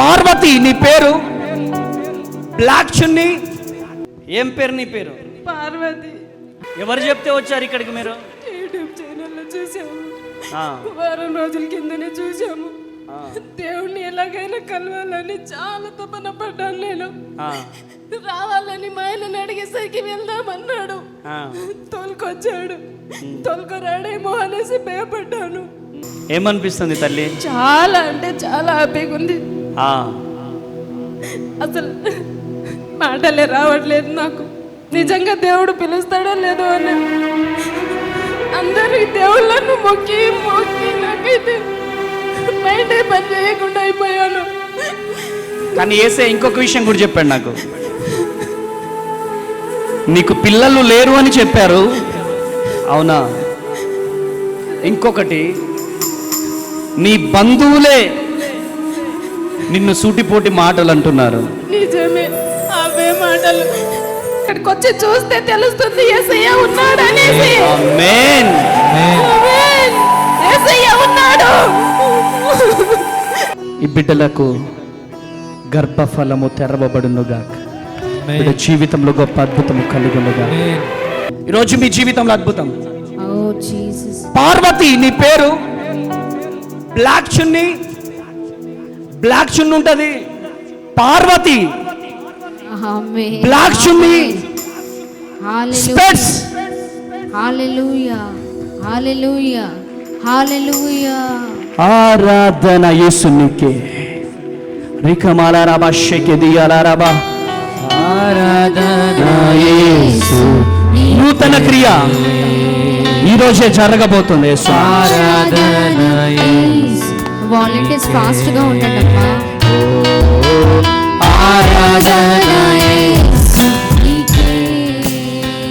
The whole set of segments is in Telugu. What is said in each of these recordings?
పార్వతి నీ పేరు, బ్లాక్ చున్నీ. ఏం పేరు నీ పేరు? పార్వతి. ఎవరు చెప్తే వచ్చారు ఇక్కడికి మీరు? యూట్యూబ్ ఛానల్లో చూసాము, వారం రోజుల కిందనే చూసాము. దేవుణ్ణి ఎలాగైనా కలవాలని చాలా తపన పడ్డాను నేను. రావాలని మా ఆయనని అడిగేసరికి వెళ్దామన్నాడు, తోలుకొచ్చాడు. తోలుకొరాడేమో అనేసి భయపడ్డాను. ఏమనిపిస్తుంది తల్లి? చాలా అంటే చాలా హ్యాపీగా ఉంది. అసలు మాటలే రావట్లేదు నాకు. నిజంగా దేవుడు పిలుస్తాడో లేదో అని అందరికి దేవుళ్ళను మొక్కి మొక్కి నాకైతే మైండే పని చేయకుండా అయిపోయాను. కానీ ఏసే ఇంకొక విషయం కూడా చెప్పాడు నాకు. నీకు పిల్లలు లేరు అని చెప్పారు, అవునా? ఇంకొకటి, నీ బంధువులే నిన్ను సూటిపోటి మాటలు అంటున్నారు. నిజమే, అవే మాటలు. ఇక్కడికి వచ్చి చూస్తే తెలుస్తుంది యేసయ్య ఉన్నాడు అనేసి. ఆమేన్. ఆమేన్. యేసయ్య ఉన్నాడు. ఈ బిడ్డలకు గర్భఫలము తెరవబడునుగాక. బిడ్డ జీవితంలో గొప్ప అద్భుతము కలుగునుగాక. ఈరోజు మీ జీవితంలో అద్భుతం. పార్వతి నీ పేరు, బ్లాక్ చున్నీ. బ్లాక్ చున్నీ ఉంటది, పార్వతి. బ్లాక్ చున్నీ, స్పెట్స్. హల్లెలూయా, హల్లెలూయా, హల్లెలూయా. ఆరాధన యేసునికే. రికమాలారాబా షెకెదియాలారాబా. ఆరాధన యేసు. నూతన క్రియ ఈ రోజే జరగబోతుంది. యేసు ఆరాధన యేసు. వాలంటీర్స్ ఫాస్ట్ గా ఉండండి అమ్మా. ఆరాధన యేసు నీకే.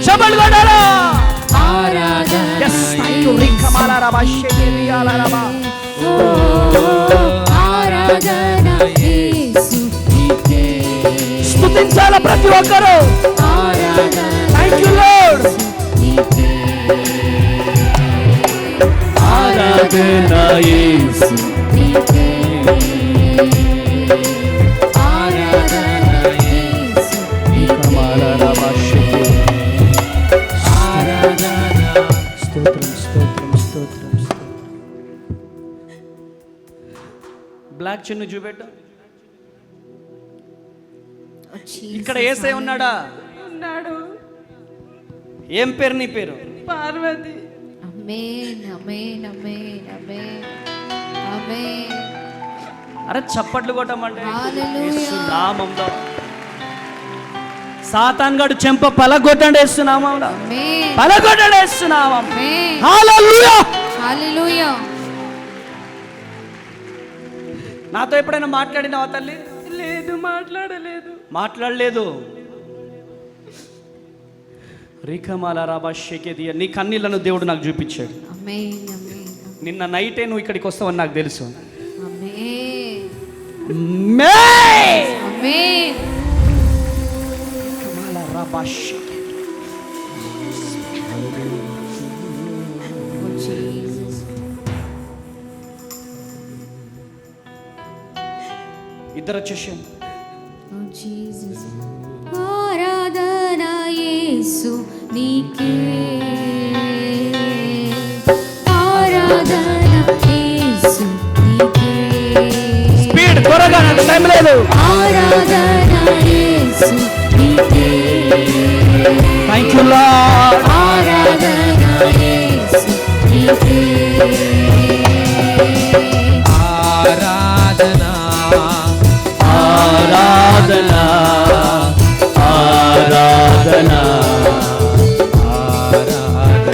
చప్పట్లు కొట్టాలా? ఆరాధన. yes, thank you. రికమాలారాబా షెకెదియాలారాబా. ఆరాధన యేసు నీకే. స్తుతించాల ప్రతి ఒక్కరు. ఆరాధన. Thank you lord. ఆరాధన యేసు నీకే. ఆరాధన యేసు రికమాలారాబా షెకె. స్తోత్రం స్తోత్రం స్తోత్రం స్తోత్రం. బ్లాక్ చున్నీ చూపెట్టు. ఇక్కడ యేసయ్య ఉన్నాడా? ఉన్నాడు. ఏం పేరు నీ పేరు? పార్వతి. ఆమేన్, ఆమేన్, ఆమేన్, ఆమేన్, ఆమేన్. అరే చప్పట్లు కొట్టమంటే హల్లెలూయా. యేసు నామములో సాతాన్ గాడు చెంప పలగొట్టండి యేసు నామములో. ఆమేన్, పలగొట్టండి యేసు నామం. ఆమేన్. హల్లెలూయా. హల్లెలూయా. నాతో ఎప్పుడైనా మాట్లాడినావా తల్లి? లేదు, మాట్లాడలేదు. మాట్లాడలేదు. రికమాలారాబా షెకెదియా. నీ కన్నీళ్లను దేవుడు నాకు చూపించాడు. ఆమేన్, ఆమేన్, నిన్న నైటే నువ్వు ఇక్కడికి వస్తావని నాకు తెలుసు. ఆమేన్, ఆమేన్. ఆమేన్. రికమాలారాబా షెకె. Oh Jesus. ఇద్దరు వచ్చేసాను. Oh Jesus. ఆరాధన యేసు నీకే. ఆరాధన యేసు నీకే. స్పీడ్ త్వరగా, నాకు టైం లేదు. ఆరాధన యేసు నీకే. Thank you lord. ఆరాధన యేసు నీకే. ఆరాధన ఆరాధన ఆరాధన.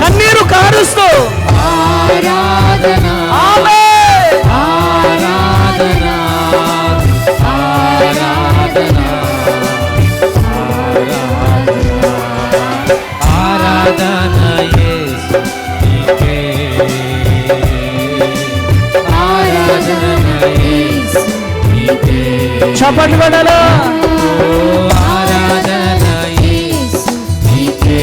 కన్నీరు కారుస్తూ ఆరాధన. ఆమేన్. ఆరాధన. ఆరాధన. ఆరాధన యేసు నీకే. ఆరాధన యేసు నీకే. చప్పట్లు కొట్టాలా? ఆరాధన యేసు నీకే.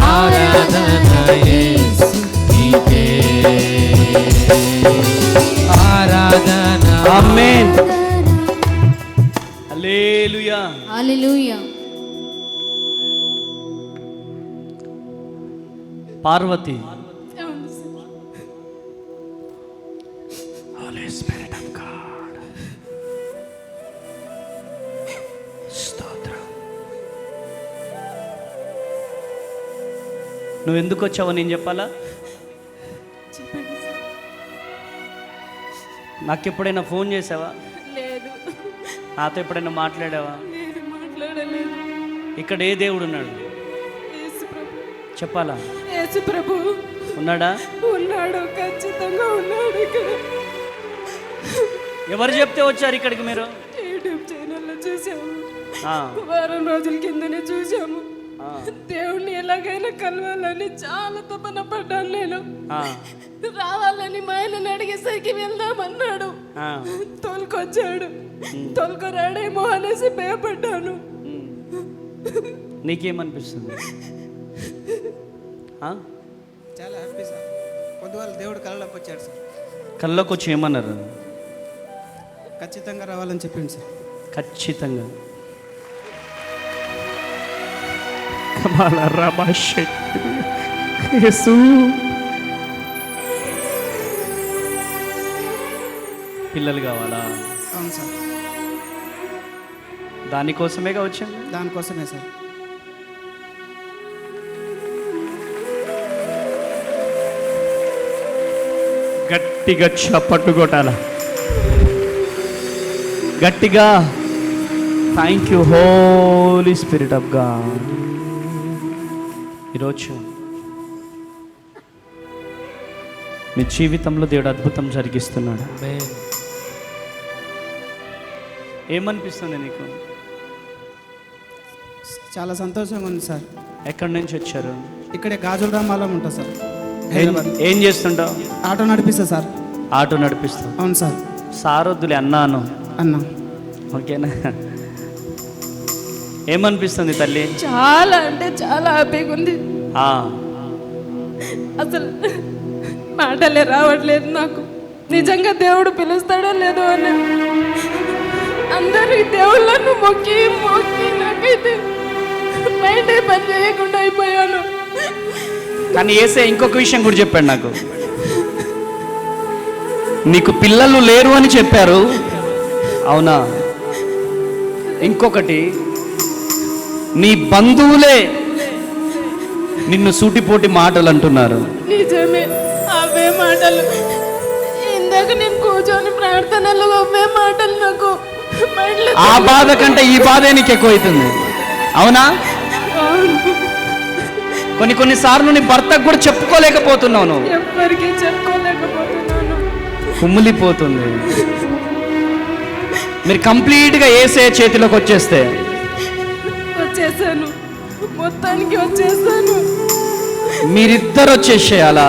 ఆరాధన యేసు నీకే. ఆరాధన ఆరాధన ఆమేన్. హల్లెలూయా. హల్లెలూయా. పార్వతి, అవును sir. Holy Spirit of God. స్తోత్రం. నువ్వు ఎందుకు వచ్చావో నేను చెప్పాలా? చెప్పండి సార్. నాకెప్పుడైనా ఫోన్ చేసావా? లేదు, నాతో ఎప్పుడైనా మాట్లాడావా? నేను మాట్లాడలేదు. ఇక్కడ ఏ దేవుడు ఉన్నాడు యేసు ప్రభు, చెప్పాలా? యేసు ప్రభు ఉన్నాడా? ఉన్నాడు, ఖచ్చితంగా ఉన్నాడు. ఇక్కడ ఎవరు చెప్తే వచ్చారు ఇక్కడికి మీరు? యూట్యూబ్ ఛానల్లో చూసాము, ఆ, వారం రోజుల కిందనే చూసాము. ఆ, దేవుణ్ణి ఎలాగైనా కలవాలని చాలా తపన పడ్డాను నేను. ఆ, రావాలని మా ఆయనని అడిగేసరికి వెళ్దామన్నాడు. ఆ. తోలుకొచ్చాడు. తోలుకొరాడేమో అనేసి భయపడ్డాను. నీకేమనిపిస్తుంది? ఆ? చాలా హ్యాపీ సార్. పొద్దువాళ్ళ దేవుడు కళ్ళలోకి వచ్చాడు సార్. కల్లోకి వచ్చి ఏమన్నారు? ఖచ్చితంగా రావాలని చెప్పింది సార్. ఖచ్చితంగా. పిల్లలు కావాలా? అవును సార్, దానికోసమేగా వచ్చింది. దానికోసమే సార్. గట్టిగా చప్పట్టు కొట్టాల, గట్టిగా. Thank you holy spirit of God. ఈరోజు నీ జీవితంలో దేవుడు అద్భుతం జరిగిస్తున్నాడు. ఆమేన్. ఏమనిపిస్తుంది నీకు? చాలా సంతోషంగా ఉంది సార్. ఎక్కడి నుంచి వచ్చారు? ఇక్కడే గాజుల రామాలం ఉంటుంది సార్, ఏం హైదరాబాద్. ఏం చేస్తుంటావు? ఆటో నడిపిస్తా సార్. ఆటో నడిపిస్తావు. అవును సార్. సారొద్దులే అన్నాను, అన్న ఓకేనా? ఏమనిపిస్తుంది తల్లి? చాలా అంటే చాలా హ్యాపీగా ఉంది. ఆ, అసలు మాటలే రావట్లేదు నాకు. నిజంగా దేవుడు పిలుస్తాడో లేదో అని అందరూ ఈ దేవుళ్ళను మొక్కి మొక్కి నాకైతే మైండే పని చేయకుండా అయిపోయాను. కానీ ఏసే ఇంకొక విషయం కూడా చెప్పాడు నాకు. నీకు పిల్లలు లేరు అని చెప్పారు, అవునా? ఇంకొకటి, నీ బంధువులే నిన్ను సూటిపోటి మాటలు అంటున్నారు. నిజమే, అవే మాటలు. ఇందాక నేను కూర్చొని ప్రార్థనలో అవే మాటలు నాకు మైండ్లో ఆ బాధ కంటే ఈ బాధే నీకు ఎక్కువ అవుతుంది, అవునా? అవును. కొన్నిసార్లు నీ భర్తకు కూడా చెప్పుకోలేకపోతున్నావు, నువ్వు ఎవ్వరికీ చెప్పుకోలేకపోతున్నాను. కుమ్మిలిపోతుంది. మీరు కంప్లీట్గా ఏసే చేతిలోకి వచ్చేస్తే, వచ్చేసాను, మొత్తానికి వచ్చేసాను. మీరిద్దరు వచ్చేసేయాలా?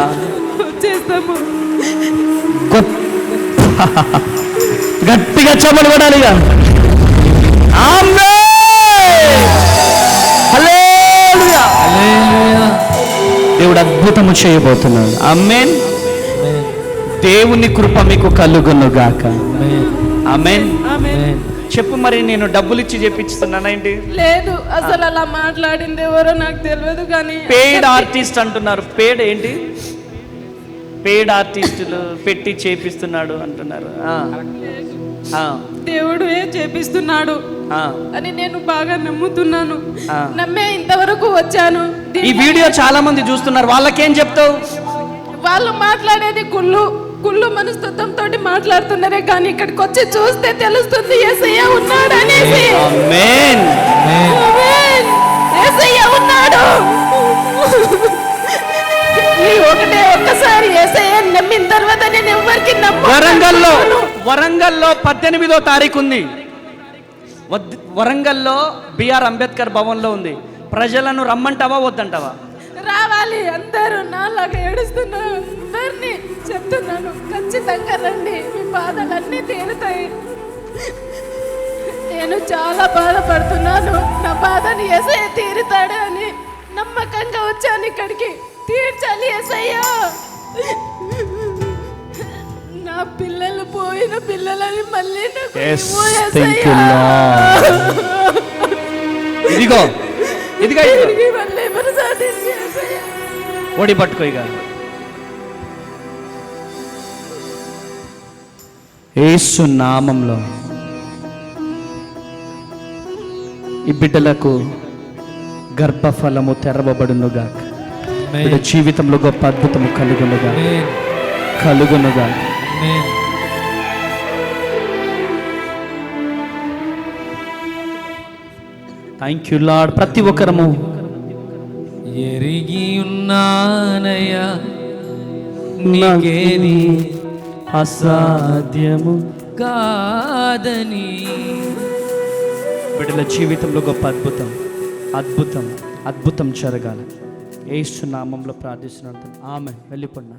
వచ్చేస్తాము. గట్టిగా చెమలు పడాలి ఇక. ఆమేన్. హల్లెలూయా. హల్లెలూయా. దేవుడు అద్భుతము చేయబోతున్నాడు. ఆమేన్. ఆమేన్. దేవుని కృప మీకు కలుగును గాక. ఆమేన్. ఆమేన్. ఆమేన్. చెప్పు, మరి నేను డబ్బులు ఇచ్చి చేపిస్తున్నానేంటి? లేదు, అసలు అలా మాట్లాడింది ఎవరో నాకు తెలియదు. కానీ పేడ్ ఆర్టిస్ట్ అంటున్నారు. పేడ్ ఏంటి? పేడ్ ఆర్టిస్టులు పెట్టి చేపిస్తున్నాడు అంటున్నారు. దేవుడు చేపిస్తున్నాడు ఆ. అని నేను బాగా నమ్ముతున్నాను. ఆ. నమ్మే ఇంతవరకు వచ్చాను. ఈ వీడియో చాలా మంది చూస్తున్నారు, వాళ్ళకేం చెప్తావు? వాళ్ళు మాట్లాడేది కుళ్ళు కుళ్ళు మనస్తత్వంతో మాట్లాడుతున్నారే, కానీ ఇక్కడికి వచ్చి చూస్తే తెలుస్తుంది యేసయ్య ఉన్నాడు అనేసి. ఆమేన్. ఆమేన్. యేసయ్య ఉన్నాడు. ఈ ఒక్కసారి యేసయ్య నమ్మిన తర్వాత నేను ఎవరికి వరంగల్లో 18వ తారీఖు ఉంది. వరంగల్లో బిఆర్ అంబేద్కర్ భవన్లో ఉంది. ప్రజలను రమ్మంటావా వద్దంటావా? రావాలి. అందరూ నాలాగా ఏడుస్తున్నా అందరినీ చెప్తున్నాను, ఖచ్చితంగా రండి, మీ బాధలన్నీ తీరుతాయి. నేను చాలా బాధపడుతున్నాను, నా బాధని యేసయ్య తీరుతాడు అని నమ్మకంగా వచ్చాను ఇక్కడికి. తీర్చాలి యేసయ్య. నా నా పిల్లలు పోయిన పిల్లలని మళ్ళీ నాకు Yes, ఇవ్వు thank you, యేసయ్యా. ఇదిగో ఇదిగో ఇదిగో. తిరిగి మళ్ళీ ప్రసాదించు యేసయ్యా. ఓడి పట్టుకో ఇక. యేసు నామంలో ఈ బిడ్డలకు గర్భఫలము తెరవబడునుగా. బిడ్డ జీవితంలో గొప్ప అద్భుతము కలుగునుగా కలుగునుగా. Thank you Lord. ప్రతి ఒక్కరము ఎరిగి ఉన్నానయ్యా నీకేది అసాధ్యము కాదని. బిడ్డల జీవితంలో గొప్ప అద్భుతం అద్భుతం అద్భుతం జరగాలి. యేసు నామంలో ప్రార్థిస్తున్నాను. ఆమె వెళ్ళిపోయినా.